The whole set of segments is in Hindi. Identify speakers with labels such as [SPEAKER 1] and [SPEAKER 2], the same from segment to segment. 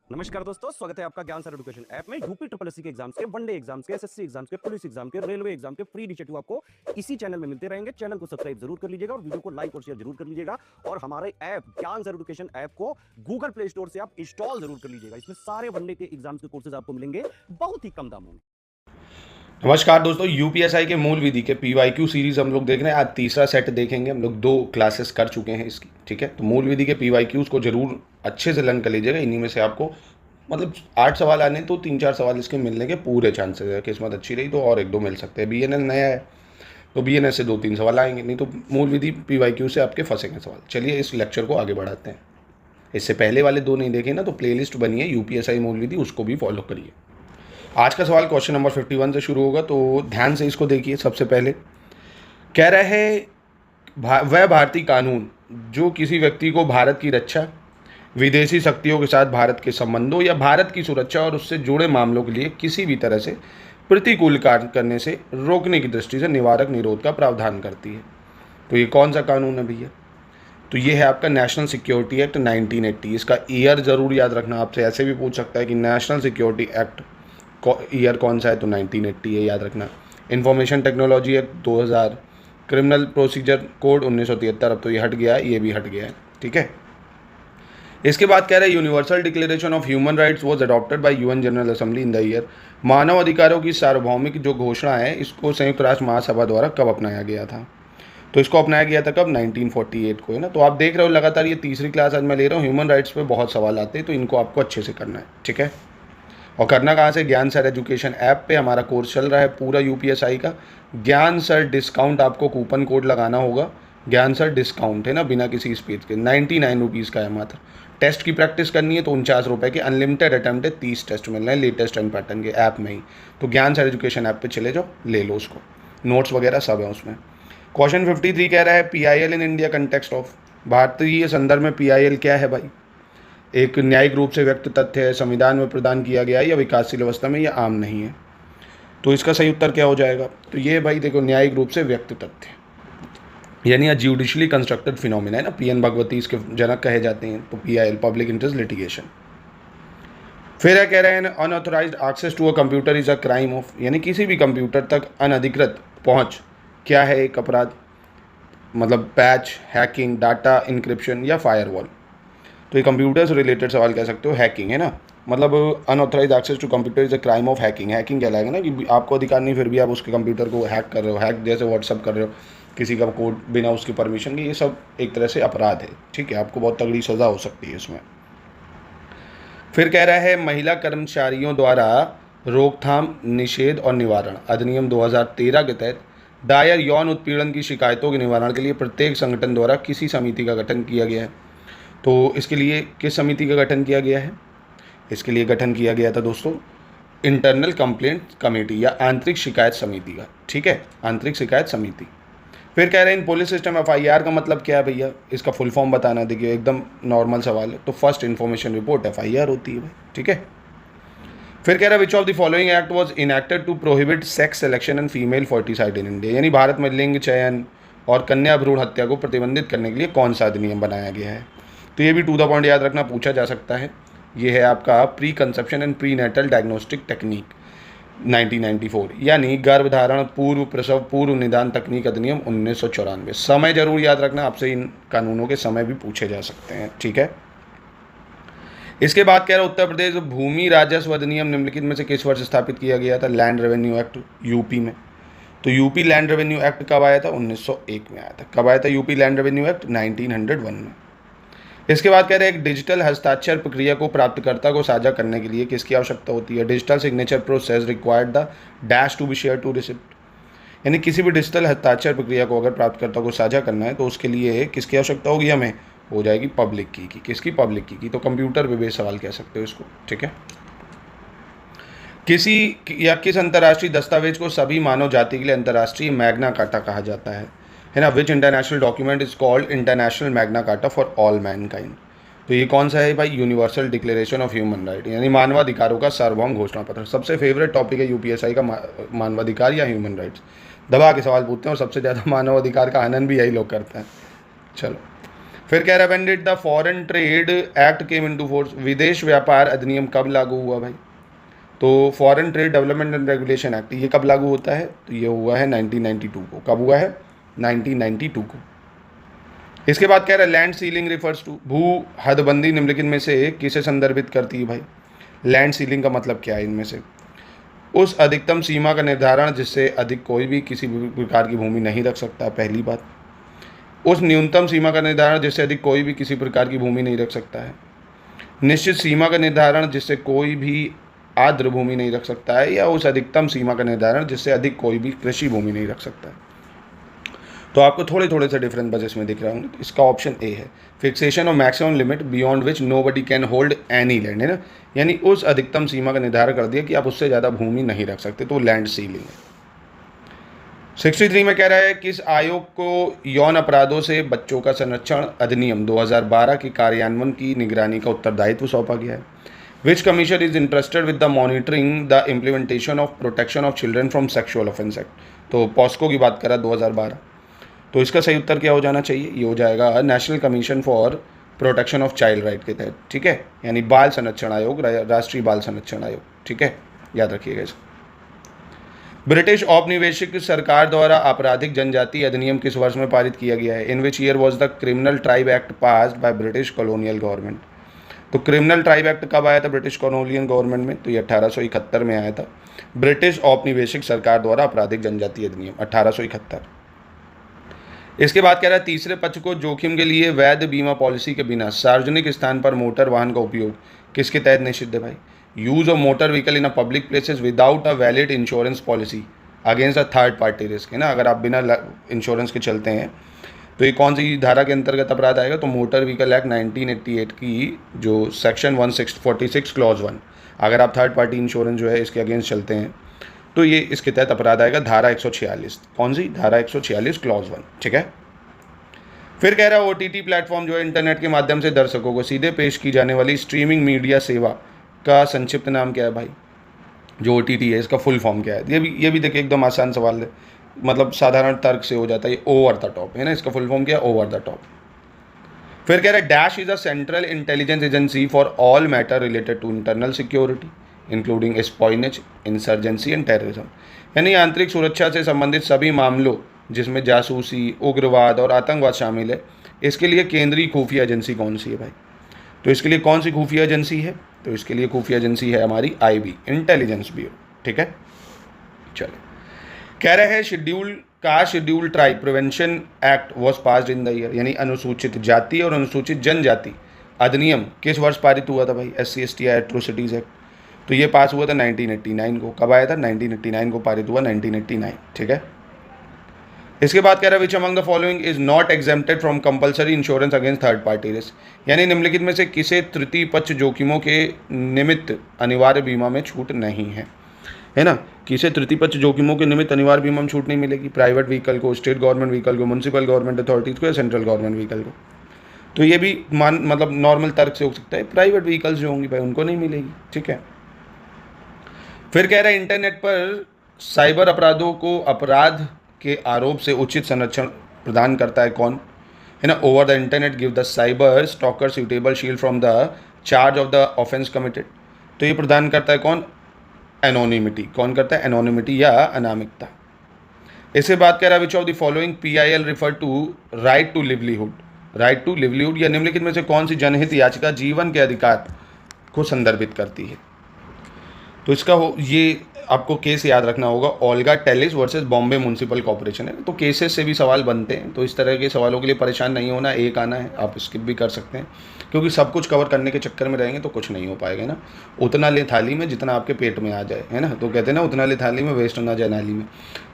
[SPEAKER 1] नमस्कार दोस्तों, स्वागत है आपका ज्ञान सर एजुकेशन ऐप में। यूपी ट्रिपल एससी के एग्जाम्स के, वनडे एग्जाम्स के, एसएससी एग्जाम्स के, पुलिस एग्जाम के, रेलवे एग्जाम के फ्री इनिशिएटिव आपको इसी चैनल में मिलते रहेंगे। चैनल को सब्सक्राइब जरूर कर लीजिएगा और वीडियो को लाइक और शेयर जरूर कर लीजिएगा। और हमारे ऐप ज्ञान सर एजुकेशन ऐप को गूगल प्ले स्टोर से आप इंस्टॉल जरूर कर लीजिएगा। इसमें सारे वनडे के एग्जाम्स के कोर्सेज आपको मिलेंगे बहुत ही कम दामों में।
[SPEAKER 2] नमस्कार दोस्तों, यूपीएसआई के मूल विधि के पीवाईक्यू सीरीज हम लोग देख रहे हैं। आज तीसरा सेट देखेंगे। हम लोग 2 क्लासेस कर चुके हैं इसकी, ठीक है। तो मूल विधि के पीवाईक्यूज को जरूर अच्छे से लर्न कर लीजिएगा। इन्हीं में से आपको मतलब 8 सवाल आने तो 3-4 सवाल इसके मिलने के पूरे चांसेस है। किस्मत अच्छी रही तो और 1-2 मिल सकते हैं। बीएनएस नया है तो बीएनएस से 2-3 सवाल आएंगे, नहीं तो मूल विधि पीवाईक्यू से आपके फंसेंगे सवाल। चलिए इस लेक्चर को आगे बढ़ाते हैं। इससे पहले वाले 2 नहीं देखे ना तो प्लेलिस्ट बनी है यूपीएसआई मूल विधि, उसको भी फॉलो करिए। आज का सवाल क्वेश्चन नंबर 51 से शुरू होगा, तो ध्यान से इसको देखिए। सबसे पहले कह रहा है वह भारतीय कानून जो किसी व्यक्ति को भारत की रक्षा, विदेशी शक्तियों के साथ भारत के संबंधों या भारत की सुरक्षा और उससे जुड़े मामलों के लिए किसी भी तरह से प्रतिकूल कार्य करने से रोकने की दृष्टि से निवारक निरोध का प्रावधान करती है। तो ये कौन सा कानून है भैया? तो ये है आपका नेशनल सिक्योरिटी एक्ट 1980। इसका ईयर ज़रूर याद रखना। आपसे ऐसे भी पूछ सकता है कि नेशनल सिक्योरिटी एक्ट ईयर कौन सा है, तो 1980 है, याद रखना। Information technology act 2000, criminal procedure code 1973, अब तो ये हट गया है, ये भी हट गया है, ठीक है। इसके बाद कह रहे हैं universal declaration of human rights was adopted by UN general assembly in the year. मानव अधिकारों की सार्वभौमिक जो घोषणा है, इसको संयुक्त राष्ट्र महासभा द्वारा कब अपनाया गया था? तो इसको अपनाया गया था कब? 1948 को, है ना। तो आप देख रहे हो लगातार ये तीसरी क्लास आज मैं ले रहा हूँ। ह्यूमन राइट्स पे बहुत सवाल आते हैं, तो इनको आपको अच्छे से करना है, ठीक है। और करना कहाँ से? ज्ञान सर एजुकेशन ऐप पे हमारा कोर्स चल रहा है पूरा यूपीएसआई का। ज्ञान सर डिस्काउंट, आपको कूपन कोड लगाना होगा। ज्ञान सर डिस्काउंट है ना, बिना किसी स्पेस के 99 रुपीज़ का है मात्र। टेस्ट की प्रैक्टिस करनी है तो 49 रुपये के अनलिमिटेड अटैम्प्ट है। 30 टेस्ट मिल रहे हैं लेटेस्ट एंड पैटर्न के ऐप में ही। तो ज्ञान सर एजुकेशन ऐप पे चले जाओ, ले लो उसको, नोट्स वगैरह सब है उसमें। क्वेश्चन 53 कह रहा है PIL in India context of. भारतीय संदर्भ में पीआईएल क्या है भाई? एक न्यायिक रूप से व्यक्त तथ्य है, संविधान में प्रदान किया गया है या विकासशील अवस्था में, या आम नहीं है। तो इसका सही उत्तर क्या हो जाएगा? तो ये भाई देखो, न्यायिक रूप से व्यक्त तथ्य यानी ज्यूडिशली कंस्ट्रक्टेड फिनोमिना है ना। पीएन भगवती इसके जनक कहे जाते हैं। तो पीआईएल पब्लिक इंटरेस्ट लिटिगेशन। फिर है कह रहे हैं unauthorised access to a computer is a crime of, यानी किसी भी कंप्यूटर तक अनधिकृत पहुंच क्या है? एक अपराध। मतलब पैच, हैकिंग, डाटा इंक्रिप्शन या फायरवॉल। तो ये कंप्यूटर से रिलेटेड सवाल कह सकते हो, हैकिंग है ना। मतलब unauthorised access to computer is a crime of hacking. Hacking कहलाएगा ना कि आपको अधिकार नहीं, फिर भी आप उसके कंप्यूटर को हैक कर रहे हो। हैक जैसे व्हाट्सअप कर रहे हो किसी का कोड बिना उसकी परमिशन के, ये सब एक तरह से अपराध है, ठीक है। आपको बहुत तगड़ी सज़ा हो सकती है इसमें। फिर कह रहा है महिला कर्मचारियों द्वारा रोकथाम, निषेध और निवारण अधिनियम 2013 के तहत दायर यौन उत्पीड़न की शिकायतों के निवारण के लिए प्रत्येक संगठन द्वारा किसी समिति का गठन किया गया है। तो इसके लिए किस समिति का गठन किया गया है? इसके लिए गठन किया गया था दोस्तों इंटरनल कंप्लेंट कमेटी या आंतरिक शिकायत समिति का, ठीक है, आंतरिक शिकायत समिति। फिर कह रहे हैं इन पुलिस सिस्टम एफआईआर का मतलब क्या है भैया? इसका फुल फॉर्म बताना। देखिए एकदम नॉर्मल सवाल है। तो फर्स्ट इन्फॉर्मेशन रिपोर्ट एफआईआर होती है भाई, ठीक है। फिर कह रहा है which of the following act was enacted to prohibit sex selection and female feticide in India, यानी भारत में लिंग चयन और कन्या भ्रूण हत्या को प्रतिबंधित करने के लिए कौन सा अधिनियम बनाया गया है? तो ये भी टू द पॉइंट याद रखना, पूछा जा सकता है। ये है आपका preconception and prenatal diagnostic technique 1994, यानी गर्भधारण पूर्व प्रसव पूर्व निदान तकनीक अधिनियम 1994। समय जरूर याद रखना, आपसे इन कानूनों के समय भी पूछे जा सकते हैं, ठीक है। इसके बाद कह रहा है उत्तर प्रदेश भूमि राजस्व अधिनियम निम्नलिखित में से किस वर्ष स्थापित किया गया था? लैंड रेवेन्यू एक्ट यूपी में। तो यूपी लैंड रेवेन्यू एक्ट कब आया था? 1901 में आया था। कब आया था यूपी लैंड रेवेन्यू एक्ट? 1901 में। इसके बाद कह रहे हैं एक डिजिटल हस्ताक्षर प्रक्रिया को प्राप्तकर्ता को साझा करने के लिए किसकी आवश्यकता होती है? Digital signature process required the dash to be share to receipt, यानी किसी भी डिजिटल हस्ताक्षर प्रक्रिया को अगर प्राप्तकर्ता को साझा करना है तो उसके लिए किसकी आवश्यकता होगी? हमें हो जाएगी पब्लिक की। किसकी? पब्लिक की। तो कंप्यूटर पे बेस्ड सवाल कह सकते हो इसको, ठीक है। किसी या किस अंतर्राष्ट्रीय दस्तावेज को सभी मानव जाति के लिए अंतर्राष्ट्रीय मैग्ना कार्टा कहा जाता है ना। विच international document is called international Magna carta for all Mankind. तो ये कौन सा है भाई? Universal declaration of human right, यानी मानवाधिकारों का सार्वभौम घोषणा पत्र। सबसे फेवरेट टॉपिक है यूपीएसआई का मानवाधिकार या ह्यूमन राइट्स। दबा के सवाल पूछते हैं और सबसे ज़्यादा मानवाधिकार का हनन भी यही लोग करते हैं। चलो फिर कह रहा है when did the foreign trade act came into force, विदेश व्यापार अधिनियम कब लागू हुआ भाई? तो foreign trade development and regulation act ये कब लागू होता है? तो ये हुआ है 1992 को। कब हुआ है? 1992 को। इसके बाद कह रहा है लैंड सीलिंग रिफर्स टू, भू हदबंदी निम्नलिखित में से किसे संदर्भित करती है भाई? लैंड सीलिंग का मतलब क्या है इनमें से? उस अधिकतम सीमा का निर्धारण जिससे अधिक कोई भी किसी भी प्रकार की भूमि नहीं रख सकता, पहली बात। उस न्यूनतम सीमा का निर्धारण जिससे अधिक कोई भी किसी प्रकार की भूमि नहीं रख सकता है। निश्चित सीमा का निर्धारण जिससे कोई भी आर्द्र भूमि नहीं रख सकता है, या उस अधिकतम सीमा का निर्धारण जिससे अधिक कोई भी कृषि भूमि नहीं रख सकता है। तो आपको थोड़े थोड़े से डिफरेंट बजेस में दिख रहा होंगे। तो इसका ऑप्शन ए है, fixation of maximum limit beyond which nobody can hold any land, है ना, यानी उस अधिकतम सीमा का निर्धारण कर दिया कि आप उससे ज़्यादा भूमि नहीं रख सकते, तो लैंड सीलिंग है। 63 में कह रहा है किस आयोग को यौन अपराधों से बच्चों का संरक्षण अधिनियम 2012 के कार्यान्वयन की निगरानी का उत्तरदायित्व सौंपा गया है? Which commission is interested with the monitoring the implementation of protection of children from sexual offence act? तो पॉस्को की बात करा 2012। तो इसका सही उत्तर क्या हो जाना चाहिए? ये हो जाएगा national commission for protection of child right के तहत, ठीक है, यानी बाल संरक्षण आयोग, राष्ट्रीय बाल संरक्षण आयोग, ठीक है, याद रखिएगा इसको। ब्रिटिश औपनिवेशिक सरकार द्वारा आपराधिक जनजाति अधिनियम किस वर्ष में पारित किया गया है? In which year was the criminal tribe act passed by British colonial government? तो क्रिमिनल ट्राइब एक्ट कब आया था ब्रिटिश कॉलोनियल गवर्नमेंट में? तो ये 1871 में आया था। ब्रिटिश औपनिवेशिक सरकार द्वारा आपराधिक जनजाति अधिनियम 1871। इसके बाद कह रहा है तीसरे पक्ष को जोखिम के लिए वैध बीमा पॉलिसी के बिना सार्वजनिक स्थान पर मोटर वाहन का उपयोग किसके तहत निषिद्ध है भाई? Use of motor vehicle in a public places without a valid insurance policy against a third party risk, है ना, अगर आप बिना इंश्योरेंस के चलते हैं तो ये कौन सी धारा के अंतर्गत अपराध आएगा? तो मोटर व्हीकल एक्ट 1988 की जो सेक्शन 1646 क्लॉज 1, अगर आप थर्ड पार्टी इंश्योरेंस जो है इसके अगेंस्ट चलते हैं तो ये इसके तहत अपराध आएगा, धारा 146। कौन सी धारा? 146 क्लॉज 1, ठीक है। फिर कह रहा है OTT प्लेटफॉर्म जो है इंटरनेट के माध्यम से दर्शकों को सीधे पेश की जाने वाली स्ट्रीमिंग मीडिया सेवा का संक्षिप्त नाम क्या है भाई? जो OTT है इसका फुल फॉर्म क्या है? ये भी देखिए एकदम आसान सवाल है, मतलब साधारण तर्क से हो जाता है। ये ओवर द टॉप है ना, इसका फुल फॉर्म क्या है? Over the top. फिर कह रहा है dash is a central intelligence agency for all matter related to internal security including espionage, insurgency and terrorism, यानी आंतरिक सुरक्षा से संबंधित सभी मामलों जिसमें जासूसी, उग्रवाद और आतंकवाद शामिल है, इसके लिए केंद्रीय खुफिया एजेंसी कौन सी है भाई? तो इसके लिए कौन सी खुफिया एजेंसी है? तो इसके लिए खुफिया एजेंसी है हमारी IB, इंटेलिजेंस ब्यूरो, ठीक है। चलो, कह रहे हैं schedule tribe prevention act was passed in the year, यानी अनुसूचित जाति और अनुसूचित जनजाति अधिनियम किस वर्ष पारित हुआ था भाई? SC/ST atrocities act. तो ये पास हुआ था 1989 को। कब आया था? 1989 को पारित हुआ, 1989, ठीक है। इसके बाद कह रहा है विच among the following is not exempted from compulsory insurance against third party risk, यानी निम्नलिखित में से किसे तृतीय पक्ष जोखिमों के निमित्त अनिवार्य बीमा में छूट नहीं है ना? किसे तृतीय पक्ष जोखिमों के निमित्त अनिवार्य बीमा में छूट नहीं मिलेगी? प्राइवेट व्हीकल को, स्टेट गवर्नमेंट व्हीकल को, म्यूनसिपल गवर्नमेंट अथॉरिटीज़ को, या सेंट्रल गवर्नमेंट व्हीकल को। तो ये भी मतलब नॉर्मल तर्क से हो सकता है, प्राइवेट व्हीकल्स जो होंगी भाई उनको नहीं मिलेगी, ठीक है। फिर कह रहा है इंटरनेट पर साइबर अपराधों को अपराध के आरोप से उचित संरक्षण प्रदान करता है कौन? है ना, over the internet give the cyber stalker suitable shield from the charge of the offence committed. तो ये प्रदान करता है कौन? एनोनिमिटी। कौन करता है? एनोनिमिटी या अनामिकता। इसके बाद कह रहा है which of the following PIL refer to right to livelihood, right to livelihood या निम्नलिखित में से कौन सी जनहित याचिका जीवन के अधिकार को संदर्भित करती है? तो इसका ये आपको केस याद रखना होगा, Olga Tellis versus Bombay municipal corporation है। तो केसेस से भी सवाल बनते हैं, तो इस तरह के सवालों के लिए परेशान नहीं होना, एक आना है, आप स्किप भी कर सकते हैं, क्योंकि सब कुछ कवर करने के चक्कर में रहेंगे तो कुछ नहीं हो पाएगा ना। उतना ले थाली में जितना आपके पेट में आ जाए, है ना, तो कहते हैं ना उतना ले थाली में वेस्ट ना जाए नाली में।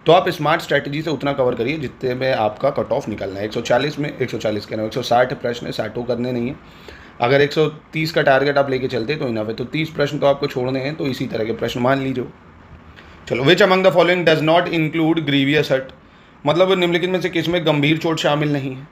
[SPEAKER 2] तो आप स्मार्ट स्ट्रैटेजी से उतना कवर करिए जितने में आपका कट ऑफ निकलना है। 140 में 140 कहना 160 प्रश्न है, 60 करने नहीं है। अगर 130 का टारगेट आप लेके चलते तो इनफ है, तो 30 प्रश्न तो आपको छोड़ने हैं, तो इसी तरह के प्रश्न मान लीजिए। चलो, which among the following does not include grievous hurt, मतलब निम्नलिखित में से किसमें गंभीर चोट शामिल नहीं है?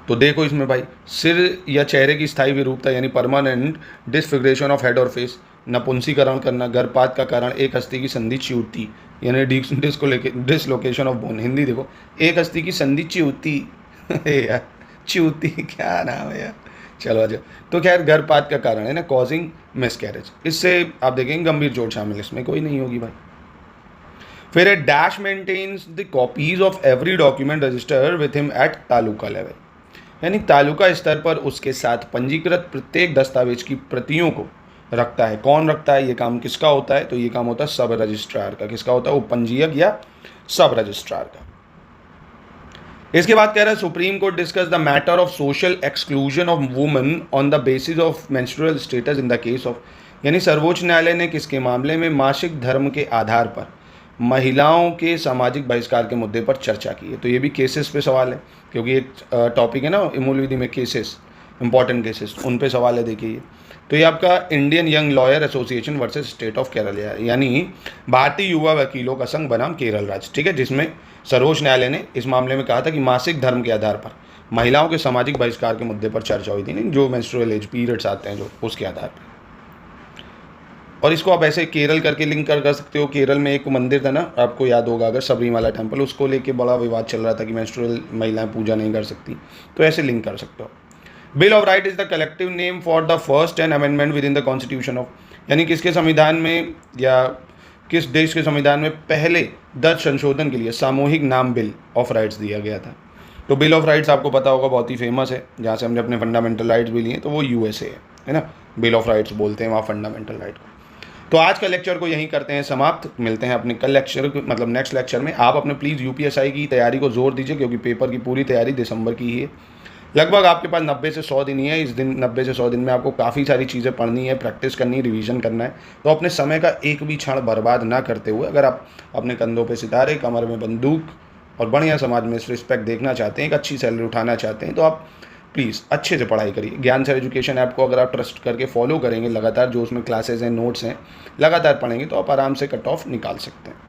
[SPEAKER 2] तो देखो इसमें भाई, सिर या चेहरे की स्थायी विरूपता यानी परमानेंट डिसफिगरेशन ऑफ हेड और फेस, नपुंसीकरण करना, गर्भपात का कारण एक अस्थि की संधि च्युति यानी डिसलोकेशन ऑफ बोन। हिंदी देखो, एक अस्थि की संधि च्युति यार चूती क्या नाम है यार, चलो अच्छा। तो खैर गर्भपात का कारण है ना, कॉजिंग मिसकैरेज, इससे आप देखेंगे गंभीर चोट शामिल इसमें कोई नहीं होगी भाई। फिर है dash maintains the copies of every document register with him at taluka level, यानी तालुका स्तर पर उसके साथ पंजीकृत प्रत्येक दस्तावेज की प्रतियों को रखता है। कौन रखता है, ये काम किसका होता है, तो ये काम होता है सब रजिस्ट्रार का। किसका होता है, उपपंजीयक या सब रजिस्ट्रार का। इसके बाद कह रहा है supreme court discuss the matter of social exclusion of women on the basis of menstrual status in the case of, यानी सर्वोच्च न्यायालय ने किसके मामले में मासिक धर्म के आधार पर महिलाओं के सामाजिक बहिष्कार के मुद्दे पर चर्चा की है। तो ये भी केसेस पे सवाल है, क्योंकि एक टॉपिक है ना मूल विधि में, केसेस, इंपॉर्टेंट केसेस, उन पे सवाल है। देखिए तो ये आपका Indian young lawyer association versus state of Kerala है, यानी भारतीय युवा वकीलों का संघ बनाम केरल राज्य, ठीक है, जिसमें सर्वोच्च न्यायालय ने इस मामले में कहा था कि मासिक धर्म के आधार पर महिलाओं के सामाजिक बहिष्कार के मुद्दे पर चर्चा हुई थी, नहीं जो मेंस्ट्रुअल एज पीरियड्स आते हैं जो, उसके आधार पर। और इसको आप ऐसे केरल करके लिंक कर सकते हो। केरल में एक मंदिर था ना, आपको याद होगा अगर, सबरीमाला टेम्पल, उसको लेके बड़ा विवाद चल रहा था कि मेंस्ट्रुअल महिलाएं पूजा नहीं कर सकती, तो ऐसे लिंक कर सकते हो। Bill of right is the collective name for the first 10 amendment with in the constitution of, यानी किसके संविधान में या किस देश के संविधान में पहले 10 संशोधन के लिए सामूहिक नाम बिल ऑफ राइट्स दिया गया था। तो बिल ऑफ राइट्स आपको पता होगा बहुत ही फेमस है, जहाँ से हमने अपने फंडामेंटल राइट्स भी लिए, तो वो यूएसए है ना, बिल ऑफ राइट्स बोलते हैं वहाँ फंडामेंटल राइट को। तो आज का लेक्चर को यहीं करते हैं समाप्त, मिलते हैं अपने कल लेक्चर मतलब नेक्स्ट लेक्चर में। आप अपने प्लीज़ यूपीएसआई की तैयारी को जोर दीजिए, क्योंकि पेपर की पूरी तैयारी दिसंबर की ही है। लगभग आपके पास 90 से 100 दिन ही है। इस दिन 90 से 100 दिन में आपको काफ़ी सारी चीज़ें पढ़नी है, प्रैक्टिस करनी है, रिवीजन करना है। तो अपने समय का एक भी क्षण बर्बाद ना करते हुए, अगर आप अपने कंधों पे सितारे, कमर में बंदूक और बढ़िया समाज में रिस्पेक्ट देखना चाहते हैं, एक अच्छी सैलरी उठाना चाहते हैं, तो आप प्लीज़ अच्छे से पढ़ाई करिए। ज्ञान सर एजुकेशन ऐप को अगर आप ट्रस्ट करके फॉलो करेंगे लगातार, जो उसमें क्लासेस हैं, नोट्स हैं, लगातार पढ़ेंगे, तो आप आराम से कट ऑफ निकाल सकते हैं।